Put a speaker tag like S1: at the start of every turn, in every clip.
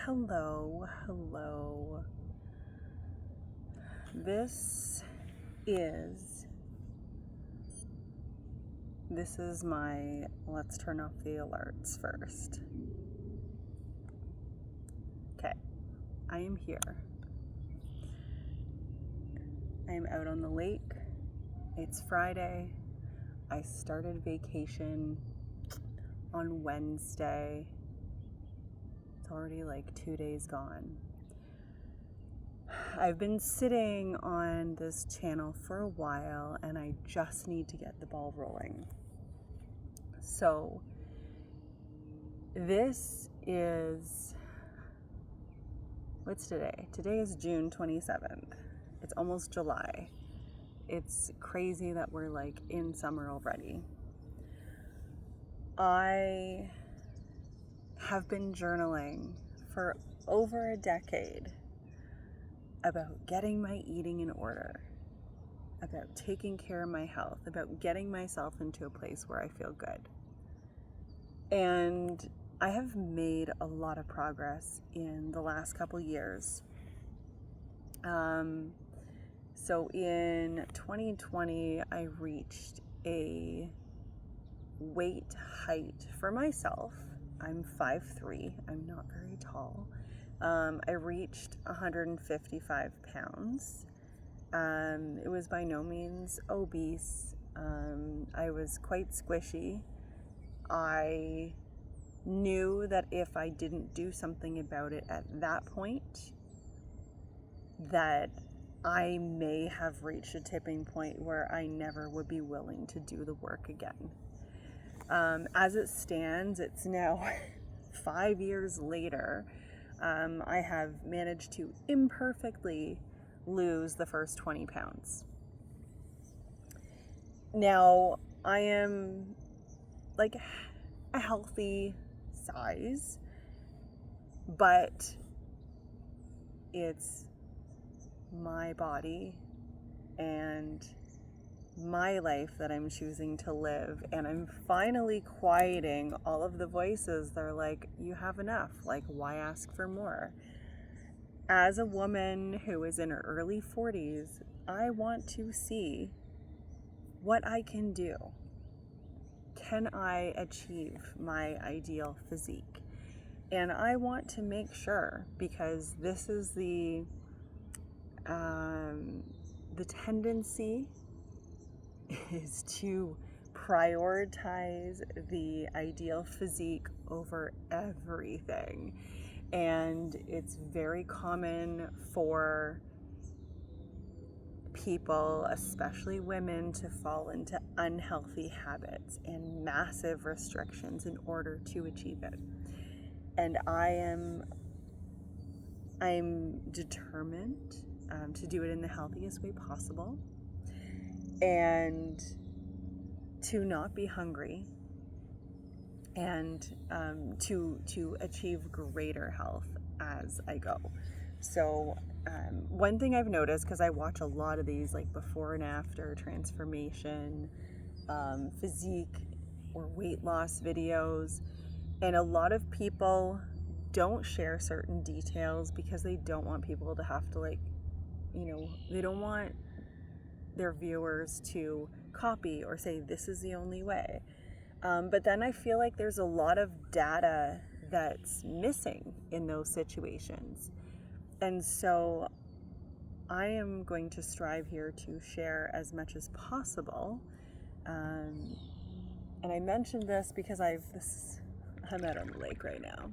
S1: Hello. This is my, let's turn off the alerts first. Okay, I am here. I am out on the lake. It's Friday. I started vacation on Wednesday. It's already like 2 days gone. I've been sitting on this channel for a while and I just need to get the ball rolling. So what's today? Today is June 27th. It's almost July. It's crazy that we're like in summer already. I have been journaling for over a decade about getting my eating in order, about taking care of my health, about getting myself into a place where I feel good. And I have made a lot of progress in the last couple years. So in 2020, I reached a weight height for myself. I'm 5'3", I'm not very tall. I reached 155 pounds. It was by no means obese. I was quite squishy. I knew that if I didn't do something about it at that point, that I may have reached a tipping point where I never would be willing to do the work again. As it stands, it's now 5 years later. I have managed to imperfectly lose the first 20 pounds. Now, I am like a healthy size, but it's my body and my life that I'm choosing to live, and I'm finally quieting all of the voices that are like, you have enough, like why ask for more? As a woman who is in her early 40s, I want to see what I can do. Can I achieve my ideal physique? And I want to make sure, because this is the tendency is to prioritize the ideal physique over everything. And it's very common for people, especially women, to fall into unhealthy habits and massive restrictions in order to achieve it. And I'm determined to do it in the healthiest way possible, and to not be hungry, and to achieve greater health as I go. So one thing I've noticed, because I watch a lot of these like before and after transformation, physique or weight loss videos, and a lot of people don't share certain details because they don't want people to have to they don't want their viewers to copy or say this is the only way. But then I feel like there's a lot of data that's missing in those situations. And so I am going to strive here to share as much as possible. And I mentioned this because I'm out on the lake right now.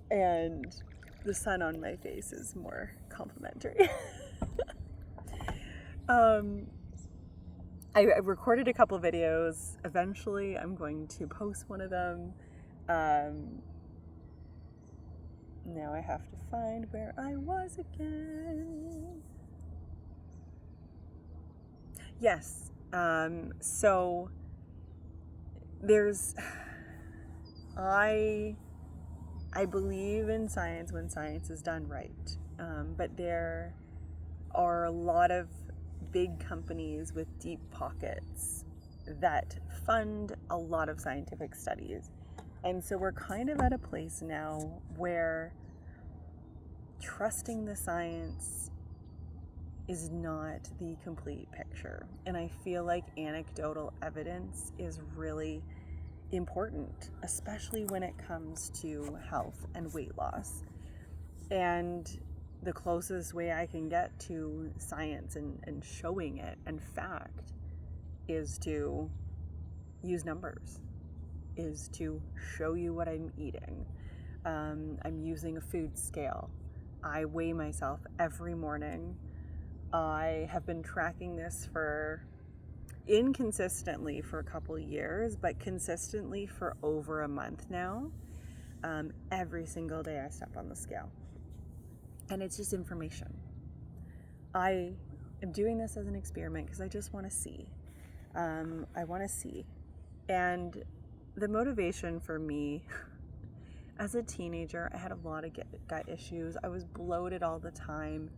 S1: And the sun on my face is more complimentary. I recorded a couple videos. Eventually, I'm going to post one of them. Now I have to find where I was again. Yes. So I believe in science when science is done right. But there are a lot of big companies with deep pockets that fund a lot of scientific studies. And so we're kind of at a place now where trusting the science is not the complete picture. And I feel like anecdotal evidence is really important, especially when it comes to health and weight loss. And the closest way I can get to science and showing it and fact is to use numbers, is to show you what I'm eating. I'm using a food scale. I weigh myself every morning. I have been tracking this inconsistently for a couple years, but consistently for over a month now. Every single day I step on the scale. And it's just information. I am doing this as an experiment because I just want to see. I want to see. And the motivation for me, as a teenager, I had a lot of gut issues. I was bloated all the time.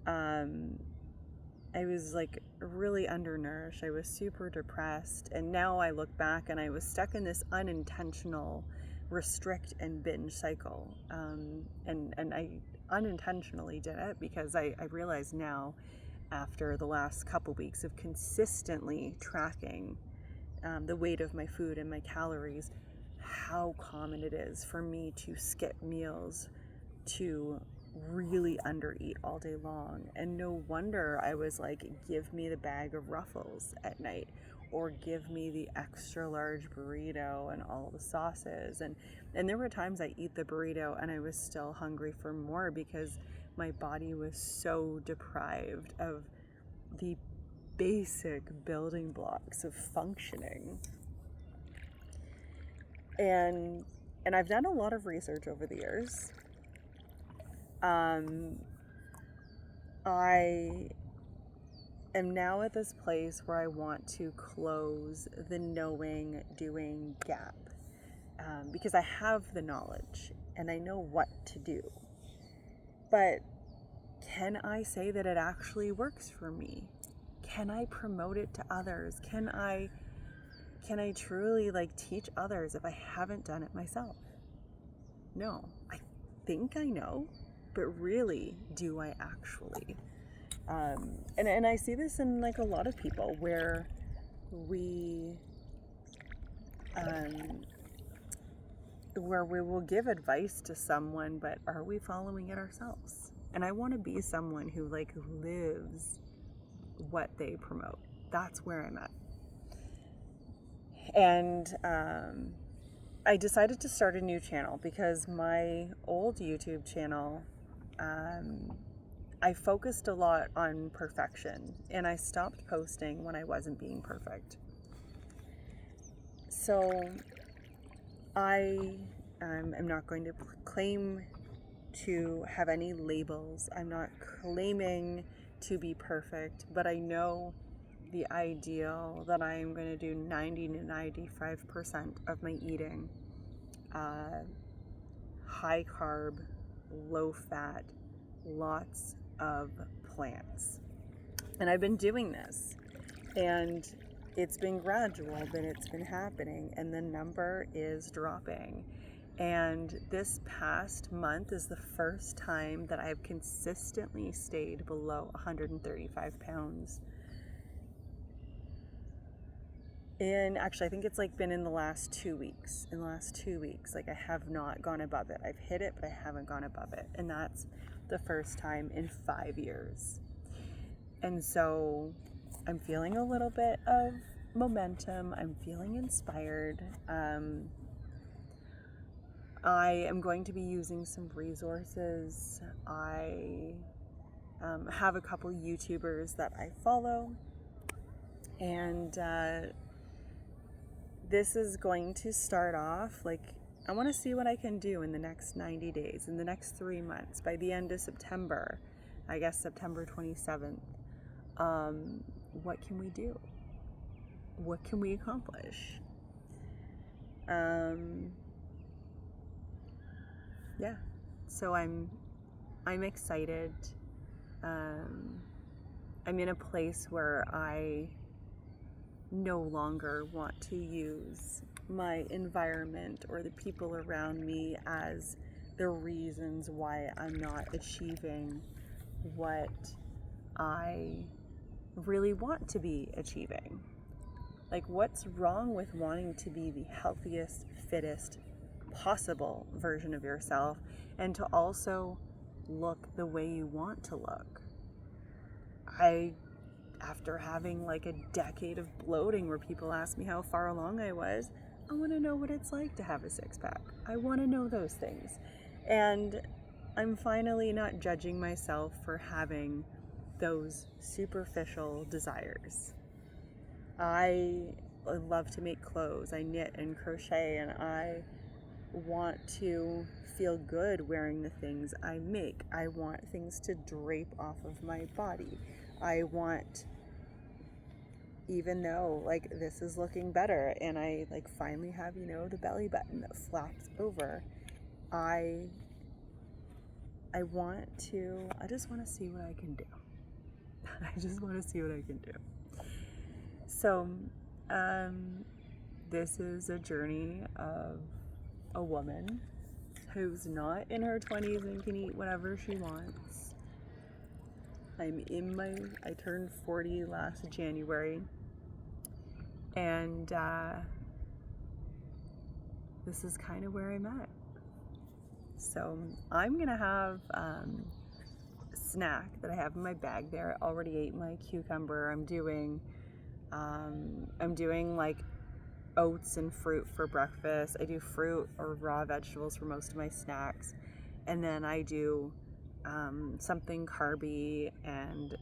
S1: I was like really undernourished. I was super depressed. And now I look back and I was stuck in this unintentional restrict and binge cycle. And I unintentionally did it because I realize now, after the last couple weeks of consistently tracking the weight of my food and my calories, how common it is for me to skip meals, to really undereat all day long. And no wonder I was like, give me the bag of Ruffles at night, or give me the extra large burrito and all the sauces. And there were times I eat the burrito and I was still hungry for more because my body was so deprived of the basic building blocks of functioning. And I've done a lot of research over the years. I am now at this place where I want to close the knowing doing gap, because I have the knowledge and I know what to do. But can I say that it actually works for me? Can I promote it to others? Can I truly like teach others if I haven't done it myself? No, I think I know, but really, do I actually? And I see this in like a lot of people where we will give advice to someone, but are we following it ourselves? And I want to be someone who like lives what they promote. That's where I'm at. And I decided to start a new channel because my old YouTube channel, I focused a lot on perfection, and I stopped posting when I wasn't being perfect. So I am not going to claim to have any labels. I'm not claiming to be perfect, but I know the ideal that I'm going to do 90 to 95% of my eating high carb, low fat, lots of plants. And I've been doing this, and it's been gradual, but it's been happening, and the number is dropping. And this past month is the first time that I've consistently stayed below 135 pounds. And actually, I think it's like been in the last 2 weeks. In the last 2 weeks, like I have not gone above it. I've hit it, but I haven't gone above it. And that's the first time in 5 years. And so I'm feeling a little bit of momentum. I'm feeling inspired. I am going to be using some resources. I have a couple YouTubers that I follow. And this is going to start off like, I want to see what I can do in the next 90 days, in the next 3 months, by the end of September, I guess September 27th. What can we do? What can we accomplish? Yeah, so I'm excited. I'm in a place where I no longer want to use my environment or the people around me as the reasons why I'm not achieving what I really want to be achieving. Like, what's wrong with wanting to be the healthiest, fittest possible version of yourself, and to also look the way you want to look? After having like a decade of bloating where people ask me how far along I was, I want to know what it's like to have a six-pack. I want to know those things. And I'm finally not judging myself for having those superficial desires. I love to make clothes. I knit and crochet, and I want to feel good wearing the things I make. I want things to drape off of my body. I want, even though like this is looking better and I like finally have, the belly button that flaps over, I just want to see what I can do. I just want to see what I can do. So, this is a journey of a woman who's not in her 20s and can eat whatever she wants. I turned 40 last January, and this is kind of where I'm at. So I'm gonna have a snack that I have in my bag there. I already ate my cucumber. I'm doing like oats and fruit for breakfast. I do fruit or raw vegetables for most of my snacks, and then I do something carby and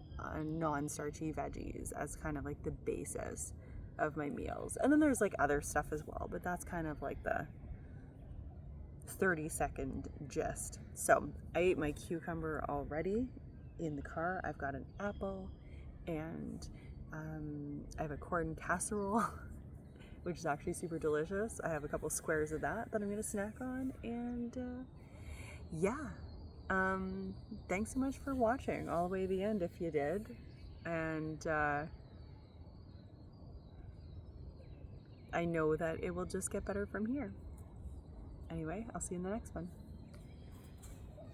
S1: non-starchy veggies as kind of like the basis of my meals. And then there's like other stuff as well, but that's kind of like the 30-second gist. So I ate my cucumber already in the car. I've got an apple, and I have a corn casserole which is actually super delicious. I have a couple squares of that I'm gonna snack on, and thanks so much for watching all the way to the end if you did, and I know that it will just get better from here. Anyway, I'll see you in the next one.